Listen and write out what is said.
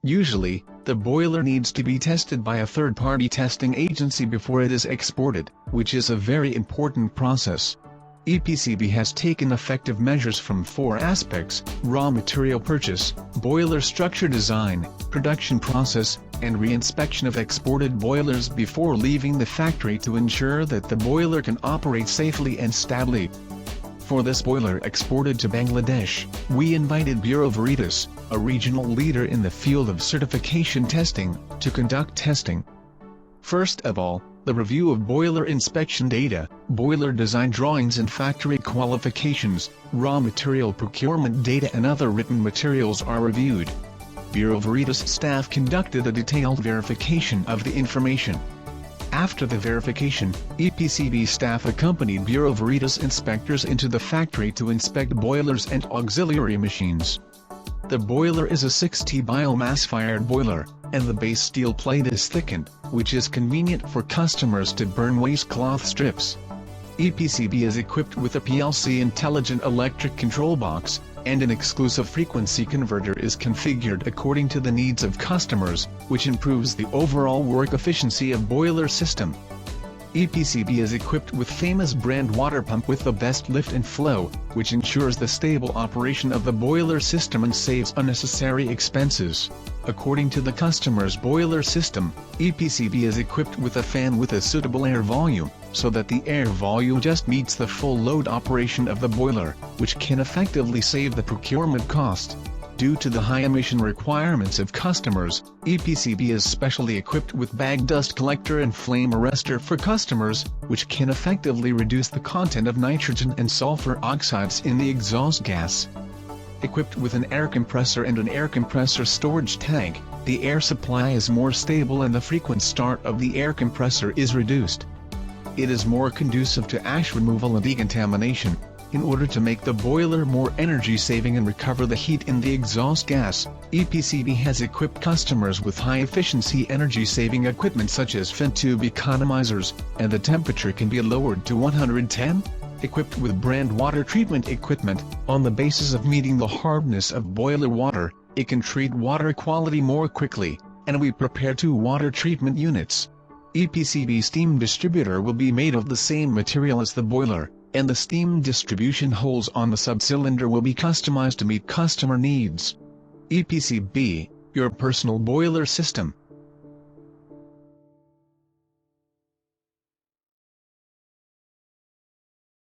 Usually, the boiler needs to be tested by a third-party testing agency before it is exported, which is a very important process. EPCB has taken effective measures from 4 aspects: raw material purchase, boiler structure design, production process, and re-inspection of exported boilers before leaving the factory to ensure that the boiler can operate safely and stably. For this boiler exported to Bangladesh, we invited Bureau Veritas, a regional leader in the field of certification testing, to conduct testing. First of all, the review of boiler inspection data, boiler design drawings and factory qualifications, raw material procurement data and other written materials are reviewed. Bureau Veritas staff conducted a detailed verification of the information. After the verification, EPCB staff accompanied Bureau Veritas inspectors into the factory to inspect boilers and auxiliary machines. The boiler is a 6T biomass-fired boiler, and the base steel plate is thickened, which is convenient for customers to burn waste cloth strips. EPCB is equipped with a PLC intelligent electric control box, and an exclusive frequency converter is configured according to the needs of customers, which improves the overall work efficiency of boiler system. EPCB is equipped with famous brand water pump with the best lift and flow, which ensures the stable operation of the boiler system and saves unnecessary expenses. According to the customer's boiler system, EPCB is equipped with a fan with a suitable air volume, so that the air volume just meets the full load operation of the boiler, which can effectively save the procurement cost. Due to the high emission requirements of customers, EPCB is specially equipped with bag dust collector and flame arrestor for customers, which can effectively reduce the content of nitrogen and sulfur oxides in the exhaust gas. Equipped with an air compressor and an air compressor storage tank, the air supply is more stable and the frequent start of the air compressor is reduced. It is more conducive to ash removal and decontamination. In order to make the boiler more energy-saving and recover the heat in the exhaust gas, EPCB has equipped customers with high-efficiency energy-saving equipment such as fin tube economizers, and the temperature can be lowered to 110. Equipped with brand water treatment equipment, on the basis of meeting the hardness of boiler water, it can treat water quality more quickly, and we prepare 2 water treatment units. EPCB steam distributor will be made of the same material as the boiler, and the steam distribution holes on the sub-cylinder will be customized to meet customer needs. EPCB, your personal boiler system.